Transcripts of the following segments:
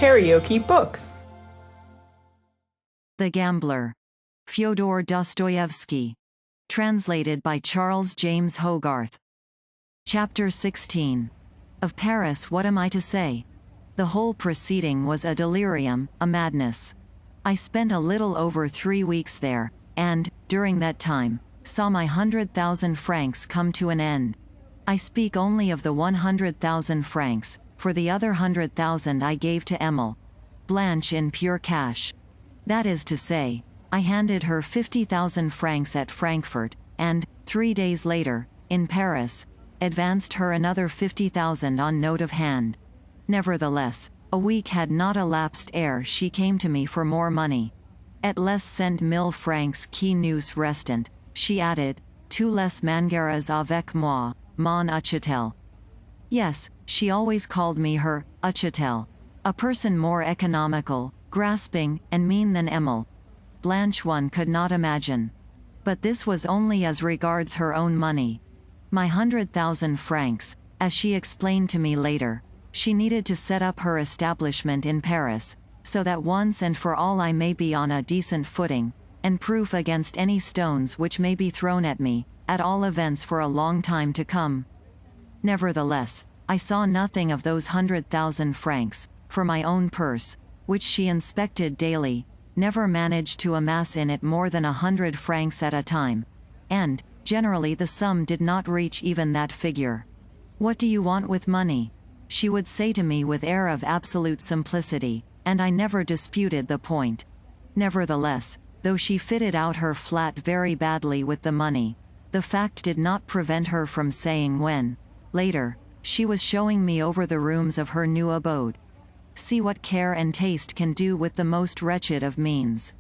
KaraokeBooks. The Gambler. Fyodor Dostoevsky. Translated by Charles James Hogarth. Chapter 16. Of Paris, what am I to say? The whole proceeding was a delirium, a madness. I spent a little over 3 weeks there, and, during that time, saw my 100,000 francs come to an end. I speak only of the 100,000 francs, for the other 100,000 I gave to Emil Blanche in pure cash. That is to say, I handed her 50,000 francs at Frankfurt, and, 3 days later, in Paris, advanced her another 50,000 on note of hand. Nevertheless, a week had not elapsed ere she came to me for more money. Et les 100,000 francs qui nous restent, she added, tu les mangeras avec moi, mon Uchtel. Yes, she always called me her Uchtel. A person more economical, grasping, and mean than Emil Blanche one could not imagine. But this was only as regards her own money. My 100,000 francs, as she explained to me later, she needed to set up her establishment in Paris, so that once and for all I may be on a decent footing, and proof against any stones which may be thrown at me, at all events for a long time to come. Nevertheless, I saw nothing of those 100,000 francs, for my own purse, which she inspected daily, never managed to amass in it more than 100 francs at a time, and, generally the sum did not reach even that figure. What do you want with money? She would say to me with air of absolute simplicity, and I never disputed the point. Nevertheless, though she fitted out her flat very badly with the money, the fact did not prevent her from saying when, later, she was showing me over the rooms of her new abode, "See what care and taste can do with the most wretched of means."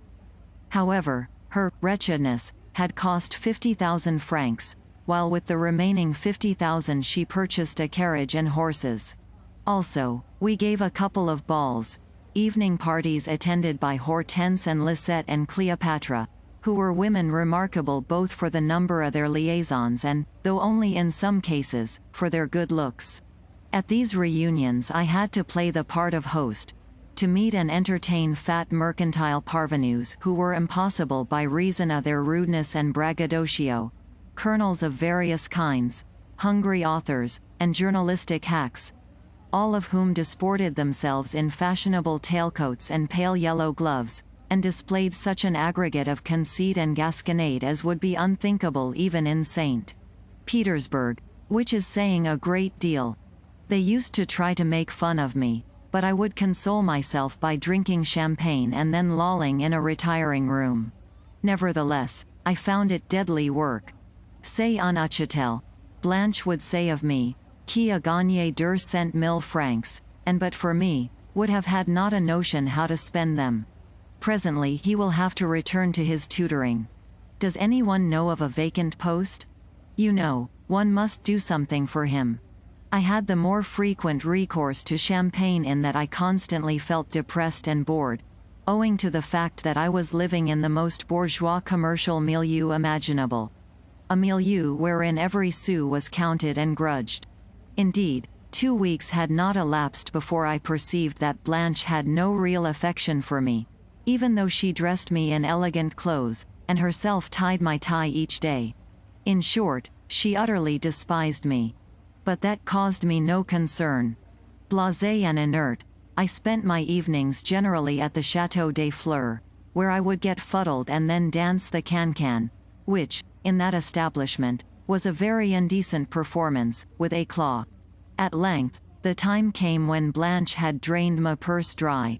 However, her wretchedness had cost 50,000 francs, while with the remaining 50,000 she purchased a carriage and horses. Also, we gave a couple of balls, evening parties attended by Hortense and Lisette and Cleopatra, who were women remarkable both for the number of their liaisons and, though only in some cases, for their good looks. At these reunions I had to play the part of host, to meet and entertain fat mercantile parvenus who were impossible by reason of their rudeness and braggadocio, colonels of various kinds, hungry authors, and journalistic hacks, all of whom disported themselves in fashionable tailcoats and pale yellow gloves, and displayed such an aggregate of conceit and gasconade as would be unthinkable even in St. Petersburg, which is saying a great deal. They used to try to make fun of me, but I would console myself by drinking champagne and then lolling in a retiring room. Nevertheless, I found it deadly work. C'est un Uchtel, Blanche would say of me, qui a gagné 200,000 francs, and but for me, would have had not a notion how to spend them. Presently he will have to return to his tutoring. Does anyone know of a vacant post? You know, one must do something for him. I had the more frequent recourse to champagne in that I constantly felt depressed and bored, owing to the fact that I was living in the most bourgeois commercial milieu imaginable. A milieu wherein every sou was counted and grudged. Indeed, 2 weeks had not elapsed before I perceived that Blanche had no real affection for me, even though she dressed me in elegant clothes, and herself tied my tie each day. In short, she utterly despised me. But that caused me no concern. Blasé and inert, I spent my evenings generally at the Château des Fleurs, where I would get fuddled and then dance the can-can, which, in that establishment, was a very indecent performance, with éclat. At length, the time came when Blanche had drained my purse dry.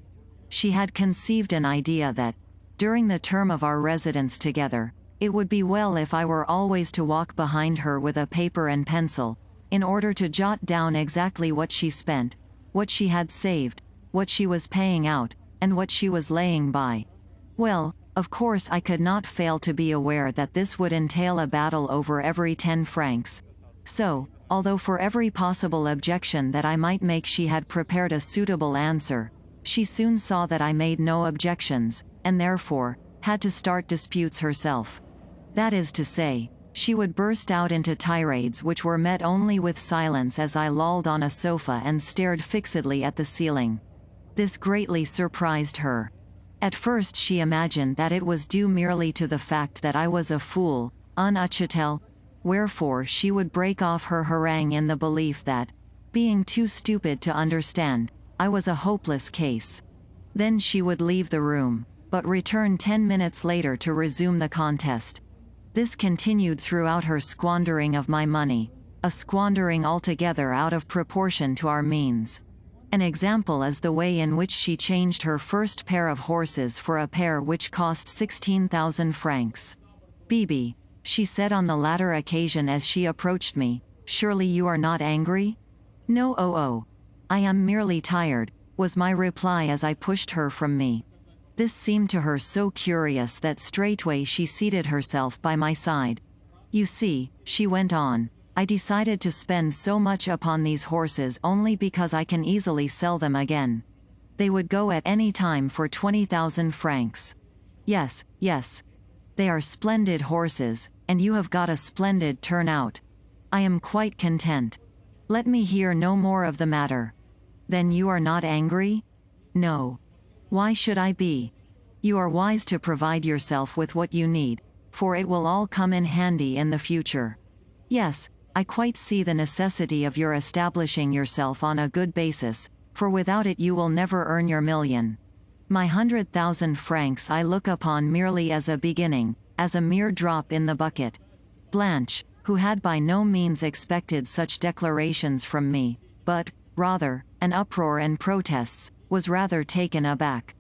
She had conceived an idea that, during the term of our residence together, it would be well if I were always to walk behind her with a paper and pencil, in order to jot down exactly what she spent, what she had saved, what she was paying out, and what she was laying by. Well, of course I could not fail to be aware that this would entail a battle over every 10 francs. So, although for every possible objection that I might make she had prepared a suitable answer, she soon saw that I made no objections, and therefore, had to start disputes herself. That is to say, she would burst out into tirades which were met only with silence as I lolled on a sofa and stared fixedly at the ceiling. This greatly surprised her. At first she imagined that it was due merely to the fact that I was a fool, un uchitel, wherefore she would break off her harangue in the belief that, being too stupid to understand, I was a hopeless case. Then she would leave the room, but return 10 minutes later to resume the contest. This continued throughout her squandering of my money, a squandering altogether out of proportion to our means. An example is the way in which she changed her first pair of horses for a pair which cost 16,000 francs. "Bibi," she said on the latter occasion as she approached me, "surely you are not angry?" "No, oh. I am merely tired," was my reply as I pushed her from me. This seemed to her so curious that straightway she seated herself by my side. "You see," she went on, "I decided to spend so much upon these horses only because I can easily sell them again. They would go at any time for 20,000 francs. Yes. They are splendid horses, and you have got a splendid turnout. I am quite content. Let me hear no more of the matter." "Then you are not angry?" "No. Why should I be? You are wise to provide yourself with what you need, for it will all come in handy in the future. Yes, I quite see the necessity of your establishing yourself on a good basis, for without it you will never earn your million. My 100,000 francs I look upon merely as a beginning, as a mere drop in the bucket." Blanche, who had by no means expected such declarations from me, but, rather, an uproar and protests, was rather taken aback.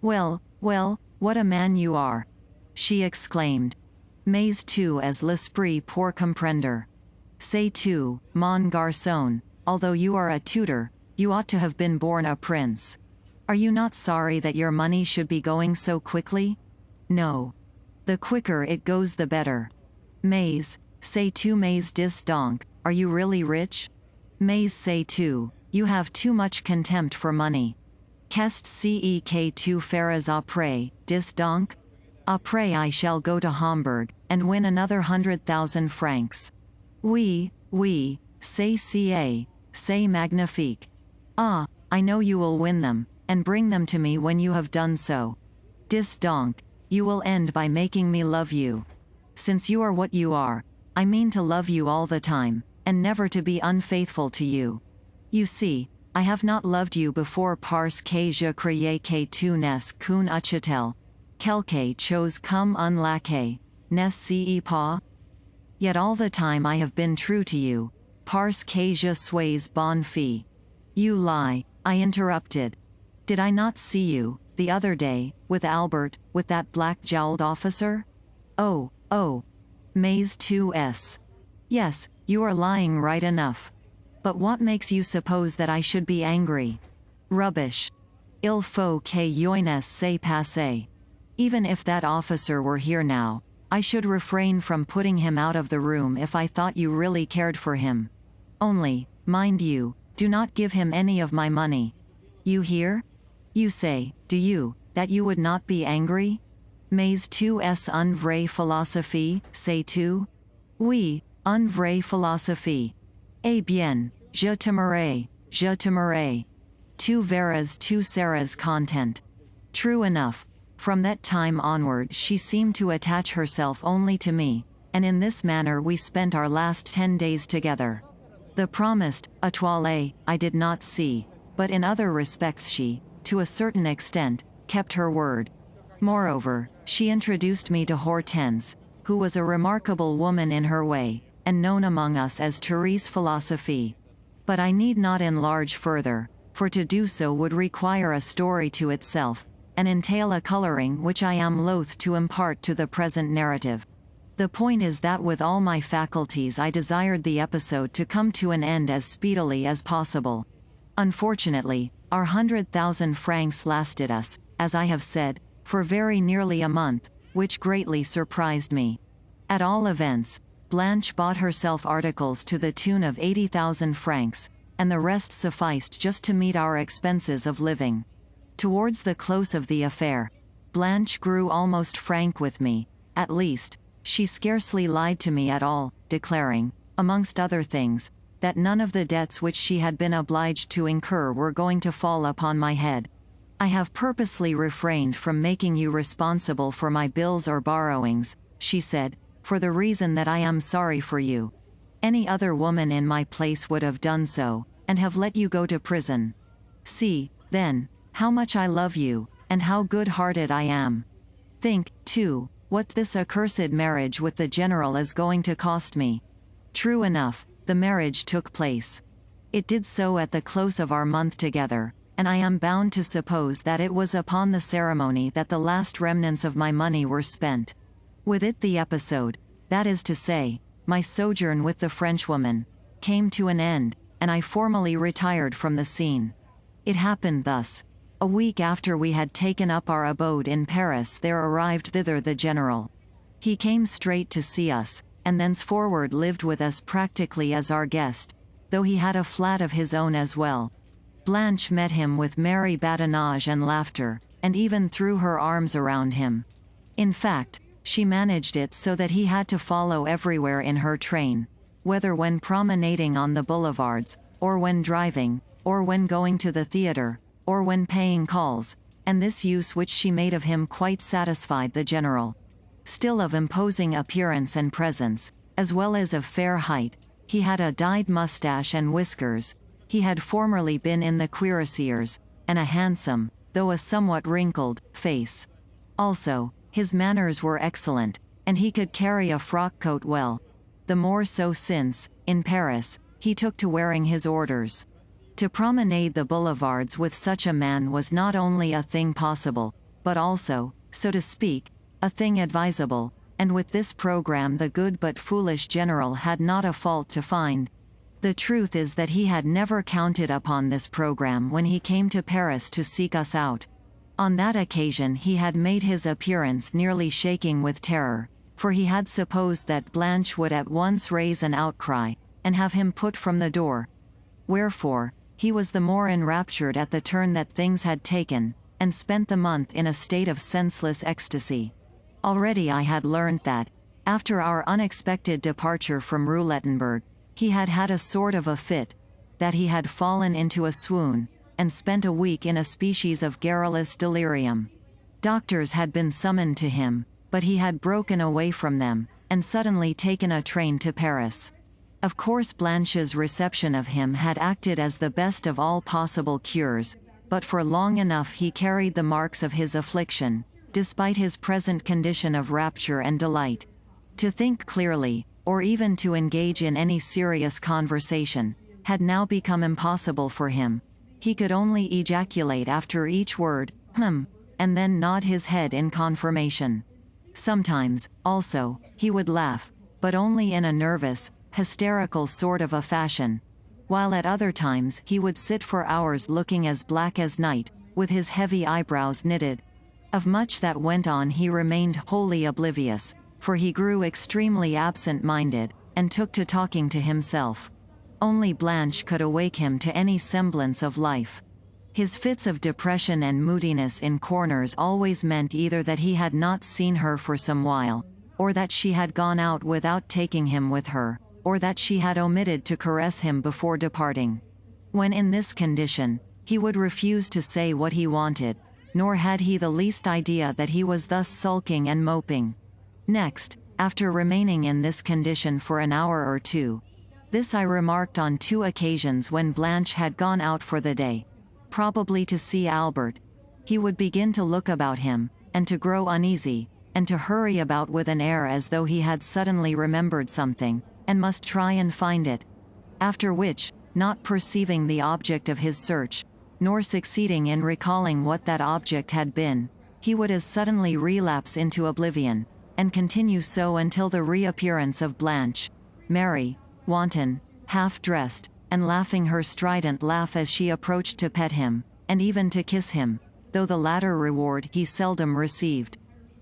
Well, what a man you are!" she exclaimed. "Mais tu es l'esprit pour comprendre. Say tu, mon garçon, although you are a tutor, you ought to have been born a prince. Are you not sorry that your money should be going so quickly?" "No. The quicker it goes the better. Mais, say tu mais dis donc, are you really rich? Mais say tu, you have too much contempt for money. Qu'est-ce que tu feras après, dis donc? Après I shall go to Hamburg, and win another 100,000 francs. Oui, c'est magnifique. Ah, I know you will win them, and bring them to me when you have done so. Dis donc, you will end by making me love you. Since you are what you are, I mean to love you all the time, and never to be unfaithful to you. You see, I have not loved you before parce que je croyais que tu n'es qu'un uchitel. Quelque chose comme un laquais, n'est-ce pas? Yet all the time I have been true to you, parce que je suis bonne fille." "You lie," I interrupted. "Did I not see you, the other day, with Albert, with that black-jowled officer?" Oh, mais tu es. Yes, you are lying right enough. But what makes you suppose that I should be angry? Rubbish. Il faut que jeunesse se passe. Even if that officer were here now, I should refrain from putting him out of the room if I thought you really cared for him. Only, mind you, do not give him any of my money. You hear? You say, do you, that you would not be angry? Mais tu es une vraie philosophie, sais-tu? Oui, une vraie philosophie. Eh bien, je t'aimerai. Tu verras tu seras content. True enough. From that time onward she seemed to attach herself only to me, and in this manner we spent our last 10 days together. The promised étoile I did not see, but in other respects she, to a certain extent, kept her word. Moreover, she introduced me to Hortense, who was a remarkable woman in her way, and known among us as Therese Philosophie. But I need not enlarge further, for to do so would require a story to itself, and entail a coloring which I am loath to impart to the present narrative. The point is that with all my faculties I desired the episode to come to an end as speedily as possible. Unfortunately, our 100,000 francs lasted us, as I have said, for very nearly a month, which greatly surprised me. At all events, Blanche bought herself articles to the tune of 80,000 francs, and the rest sufficed just to meet our expenses of living. Towards the close of the affair, Blanche grew almost frank with me, at least, she scarcely lied to me at all, declaring, amongst other things, that none of the debts which she had been obliged to incur were going to fall upon my head, I have purposely refrained from making you responsible for my bills or borrowings, she said, for the reason that I am sorry for you. Any other woman in my place would have done so, and have let you go to prison. See, then, how much I love you, and how good-hearted I am. Think, too, what this accursed marriage with the general is going to cost me. True enough, the marriage took place. It did so at the close of our month together, and I am bound to suppose that it was upon the ceremony that the last remnants of my money were spent. With it the episode, that is to say, my sojourn with the Frenchwoman, came to an end, and I formally retired from the scene. It happened thus. A week after we had taken up our abode in Paris there arrived thither the general. He came straight to see us, and thenceforward lived with us practically as our guest, though he had a flat of his own as well. Blanche met him with merry badinage and laughter, and even threw her arms around him. In fact, she managed it so that he had to follow everywhere in her train, whether when promenading on the boulevards, or when driving, or when going to the theatre, or when paying calls, and this use which she made of him quite satisfied the general. Still of imposing appearance and presence, as well as of fair height, he had a dyed mustache and whiskers. He had formerly been in the cuirassiers, and a handsome, though a somewhat wrinkled, face. Also, his manners were excellent, and he could carry a frock coat well. The more so since, in Paris, he took to wearing his orders. To promenade the boulevards with such a man was not only a thing possible, but also, so to speak, a thing advisable, and with this program the good but foolish general had not a fault to find. The truth is that he had never counted upon this program when he came to Paris to seek us out. On that occasion he had made his appearance nearly shaking with terror, for he had supposed that Blanche would at once raise an outcry, and have him put from the door. Wherefore, he was the more enraptured at the turn that things had taken, and spent the month in a state of senseless ecstasy. Already I had learned that, after our unexpected departure from Roulettenberg, he had had a sort of a fit, that he had fallen into a swoon, and spent a week in a species of garrulous delirium. Doctors had been summoned to him, but he had broken away from them, and suddenly taken a train to Paris. Of course Blanche's reception of him had acted as the best of all possible cures, but for long enough he carried the marks of his affliction, despite his present condition of rapture and delight. To think clearly, or even to engage in any serious conversation, had now become impossible for him. He could only ejaculate after each word, and then nod his head in confirmation. Sometimes, also, he would laugh, but only in a nervous, hysterical sort of a fashion, while at other times he would sit for hours looking as black as night, with his heavy eyebrows knitted. Of much that went on he remained wholly oblivious, for he grew extremely absent-minded, and took to talking to himself. Only Blanche could awake him to any semblance of life. His fits of depression and moodiness in corners always meant either that he had not seen her for some while, or that she had gone out without taking him with her, or that she had omitted to caress him before departing. When in this condition, he would refuse to say what he wanted, nor had he the least idea that he was thus sulking and moping. Next, after remaining in this condition for an hour or two, this I remarked on 2 occasions when Blanche had gone out for the day, probably to see Albert, he would begin to look about him, and to grow uneasy, and to hurry about with an air as though he had suddenly remembered something, and must try and find it. After which, not perceiving the object of his search, nor succeeding in recalling what that object had been, he would as suddenly relapse into oblivion, and continue so until the reappearance of Blanche, merry, wanton, half-dressed, and laughing her strident laugh as she approached to pet him, and even to kiss him, though the latter reward he seldom received.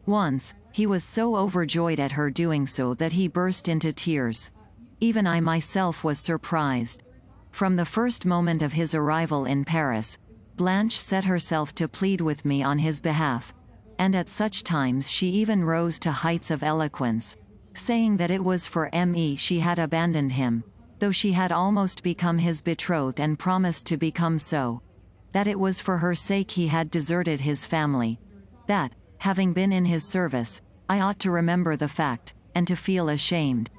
Once, he was so overjoyed at her doing so that he burst into tears. Even I myself was surprised. From the first moment of his arrival in Paris, Blanche set herself to plead with me on his behalf, and at such times she even rose to heights of eloquence, saying that it was for me she had abandoned him, though she had almost become his betrothed and promised to become so. that it was for her sake he had deserted his family, that, having been in his service, I ought to remember the fact, and to feel ashamed.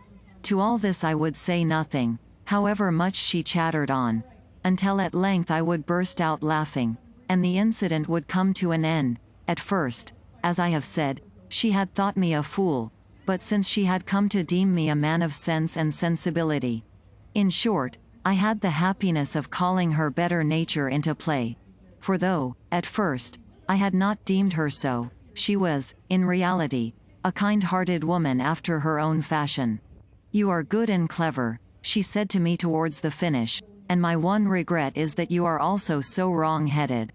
To all this I would say nothing, however much she chattered on, until at length I would burst out laughing, and the incident would come to an end. At first, as I have said, she had thought me a fool, but since she had come to deem me a man of sense and sensibility. In short, I had the happiness of calling her better nature into play. For though, at first, I had not deemed her so, she was, in reality, a kind-hearted woman after her own fashion. "You are good and clever," she said to me towards the finish, "and my one regret is that you are also so wrong-headed.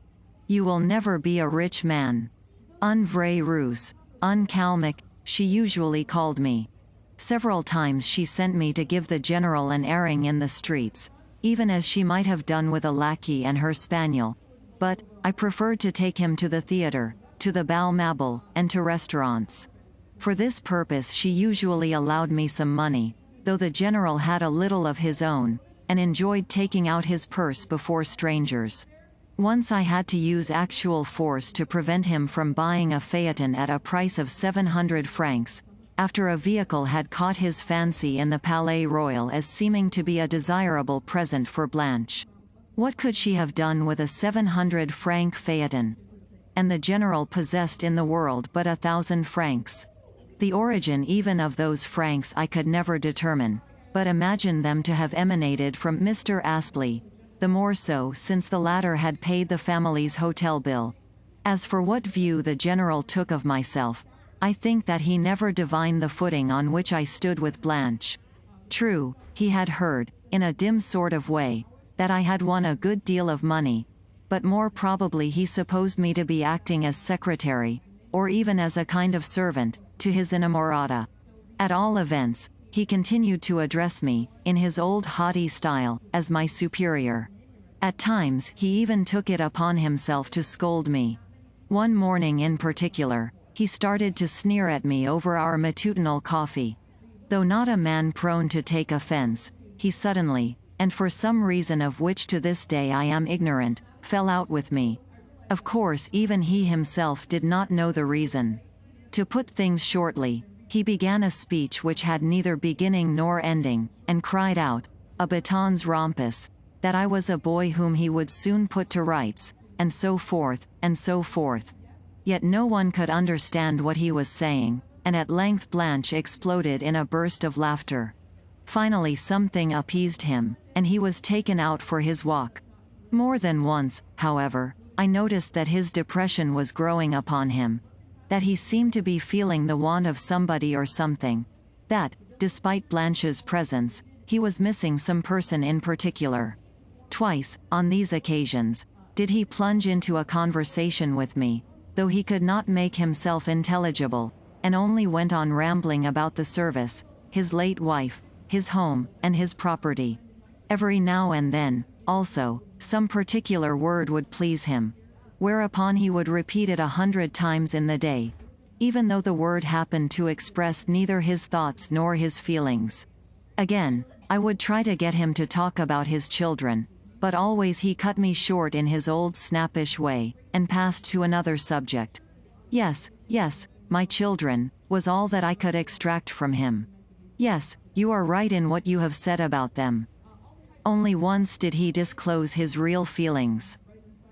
You will never be a rich man. Un vrai russe, un calmic," she usually called me. Several times she sent me to give the general an airing in the streets, even as she might have done with a lackey and her spaniel. But, I preferred to take him to the theatre, to the bal mabel, and to restaurants. For this purpose she usually allowed me some money, though the general had a little of his own, and enjoyed taking out his purse before strangers. Once I had to use actual force to prevent him from buying a phaeton at a price of 700 francs, after a vehicle had caught his fancy in the Palais Royal as seeming to be a desirable present for Blanche. What could she have done with a 700-franc phaeton? And the general possessed in the world but 1,000 francs. The origin even of those francs I could never determine, but imagined them to have emanated from Mr. Astley, the more so since the latter had paid the family's hotel bill. As for what view the general took of myself, I think that he never divined the footing on which I stood with Blanche. True, he had heard, in a dim sort of way, that I had won a good deal of money, but more probably he supposed me to be acting as secretary, or even as a kind of servant, to his inamorata. At all events, he continued to address me, in his old haughty style, as my superior. At times he even took it upon himself to scold me. One morning in particular, he started to sneer at me over our matutinal coffee. Though not a man prone to take offense, he suddenly, and for some reason of which to this day I am ignorant, fell out with me. Of course even he himself did not know the reason. To put things shortly, he began a speech which had neither beginning nor ending, and cried out, a batons rompus, that I was a boy whom he would soon put to rights, and so forth, and so forth. Yet no one could understand what he was saying, and at length Blanche exploded in a burst of laughter. Finally something appeased him, and he was taken out for his walk. More than once, however, I noticed that his depression was growing upon him, that he seemed to be feeling the want of somebody or something, that, despite Blanche's presence, he was missing some person in particular. Twice, on these occasions, did he plunge into a conversation with me, though he could not make himself intelligible, and only went on rambling about the service, his late wife, his home, and his property. Every now and then, also, some particular word would please him, whereupon he would repeat it 100 times in the day, even though the word happened to express neither his thoughts nor his feelings. Again, I would try to get him to talk about his children, but always he cut me short in his old snappish way, and passed to another subject. Yes, yes, my children, was all that I could extract from him. Yes, you are right in what you have said about them. Only once did he disclose his real feelings.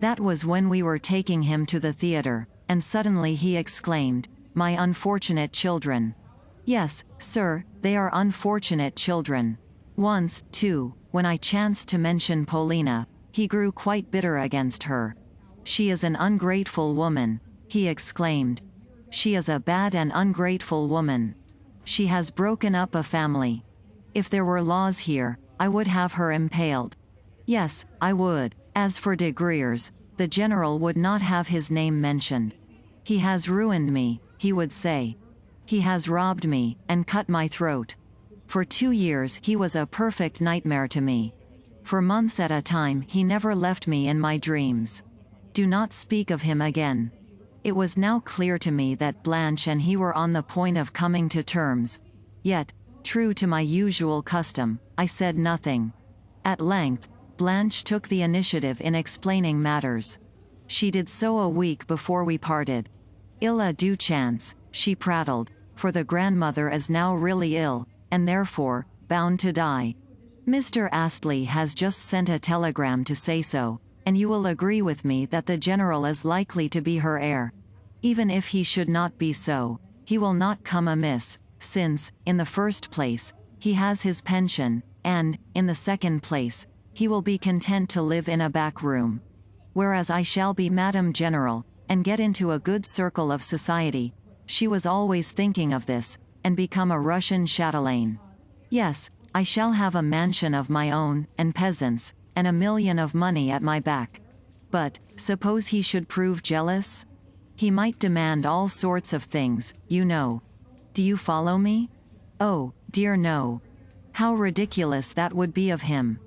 That was when we were taking him to the theatre, and suddenly he exclaimed, "My unfortunate children." Yes, sir, they are unfortunate children. Once, too, when I chanced to mention Paulina, he grew quite bitter against her. "She is an ungrateful woman," he exclaimed. "She is a bad and ungrateful woman. She has broken up a family. If there were laws here, I would have her impaled. Yes, I would. As for de Griers, the general would not have his name mentioned. He has ruined me, he would say. He has robbed me, and cut my throat. For 2 years he was a perfect nightmare to me. For months at a time he never left me in my dreams. Do not speak of him again." It was now clear to me that Blanche and he were on the point of coming to terms. Yet, true to my usual custom, I said nothing. At length, Blanche took the initiative in explaining matters. She did so a week before we parted. "Ill a due chance," she prattled, "for the grandmother is now really ill, and therefore, bound to die. Mr. Astley has just sent a telegram to say so, and you will agree with me that the general is likely to be her heir. Even if he should not be so, he will not come amiss, since, in the first place, he has his pension, and, in the second place, he will be content to live in a back room. Whereas I shall be Madam General, and get into a good circle of society." She was always thinking of this, and become a Russian chatelaine. "Yes, I shall have a mansion of my own, and peasants, and $1 million of money at my back. But, suppose he should prove jealous? He might demand all sorts of things, you know. Do you follow me? Oh, dear no. How ridiculous that would be of him.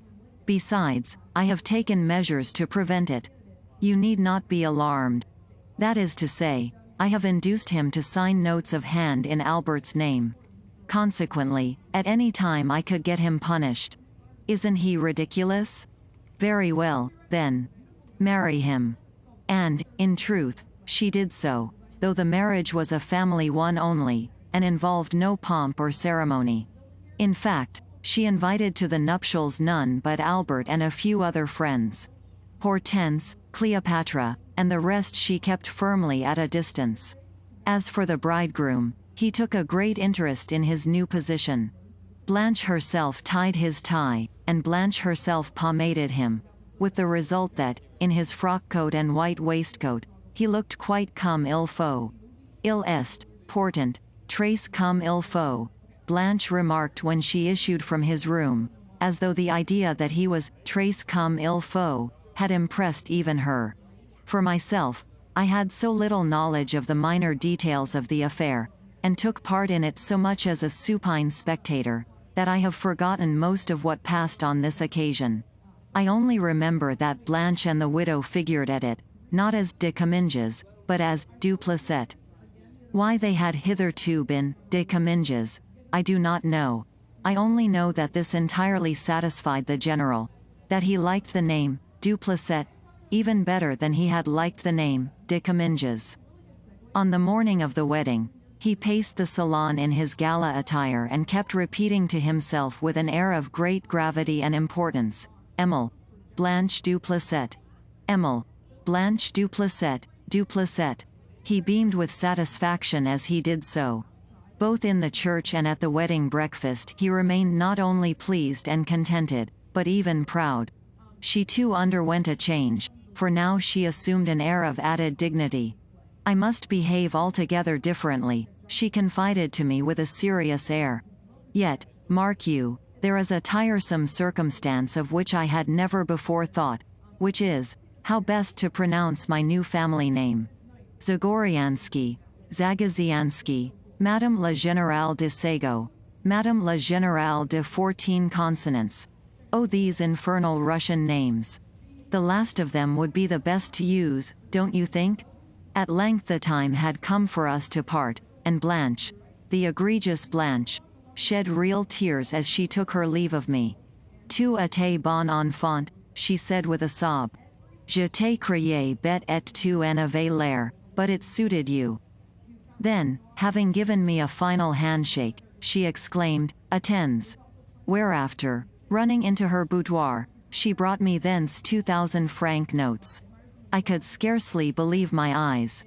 Besides, I have taken measures to prevent it. You need not be alarmed. That is to say, I have induced him to sign notes of hand in Albert's name. Consequently, at any time I could get him punished. Isn't he ridiculous? Very well, then. Marry him." And, in truth, she did so, though the marriage was a family one only, and involved no pomp or ceremony. In fact, she invited to the nuptials none but Albert and a few other friends. Hortense, Cleopatra, and the rest she kept firmly at a distance. As for the bridegroom, he took a great interest in his new position. Blanche herself tied his tie, and Blanche herself pomaded him, with the result that, in his frock-coat and white waistcoat, he looked quite comme il faut. "Il est, portant, très comme il faut," Blanche remarked when she issued from his room, as though the idea that he was très comme il faut had impressed even her. For myself, I had so little knowledge of the minor details of the affair, and took part in it so much as a supine spectator, that I have forgotten most of what passed on this occasion. I only remember that Blanche and the widow figured at it, not as de Comminges, but as du Plessis. Why they had hitherto been de Comminges, I do not know. I only know that this entirely satisfied the general, that he liked the name du Plessis even better than he had liked the name de Comminges. On the morning of the wedding, he paced the salon in his gala attire and kept repeating to himself with an air of great gravity and importance, "Emile, Blanche du Plessis. Emile, Blanche du Plessis, du Plessis." He beamed with satisfaction as he did so. Both in the church and at the wedding breakfast he remained not only pleased and contented, but even proud. She too underwent a change, for now she assumed an air of added dignity. "I must behave altogether differently," she confided to me with a serious air. "Yet, mark you, there is a tiresome circumstance of which I had never before thought, which is, how best to pronounce my new family name. Zagoriansky, Zagaziansky, Madame la Générale de Sago, Madame la Générale de 14 consonants. Oh, these infernal Russian names. The last of them would be the best to use, don't you think?" At length the time had come for us to part, and Blanche, the egregious Blanche, shed real tears as she took her leave of me. "Tu étais bon enfant," she said with a sob. "Je t'ai crié bête et tu en avais l'air, but it suited you." Then, having given me a final handshake, she exclaimed, "Attends." Whereafter, running into her boudoir, she brought me thence 2,000 franc notes. I could scarcely believe my eyes.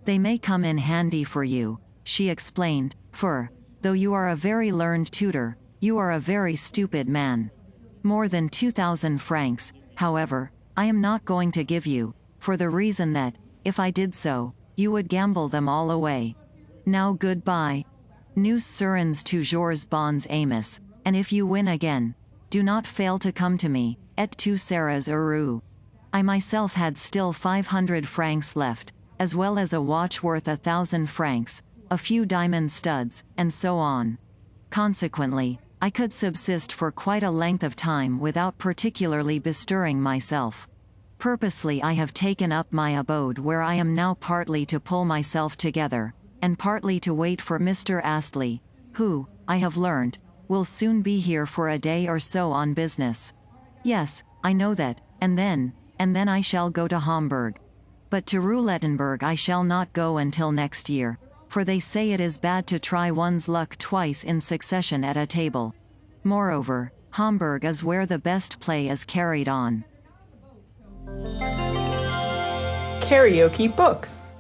"They may come in handy for you," she explained, "for, though you are a very learned tutor, you are a very stupid man. More than 2,000 francs, however, I am not going to give you, for the reason that, if I did so, you would gamble them all away. Now goodbye. Nous serons toujours bons amis, and if you win again, do not fail to come to me, et tu seras heureux." I myself had still 500 francs left, as well as a watch worth 1,000 francs, a few diamond studs, and so on. Consequently, I could subsist for quite a length of time without particularly bestirring myself. Purposely I have taken up my abode where I am now partly to pull myself together, and partly to wait for Mr. Astley, who, I have learnt, will soon be here for a day or so on business. Yes, I know that, and then I shall go to Hamburg. But to Roulettenberg I shall not go until next year, for they say it is bad to try one's luck twice in succession at a table. Moreover, Hamburg is where the best play is carried on. KaraokeBooks.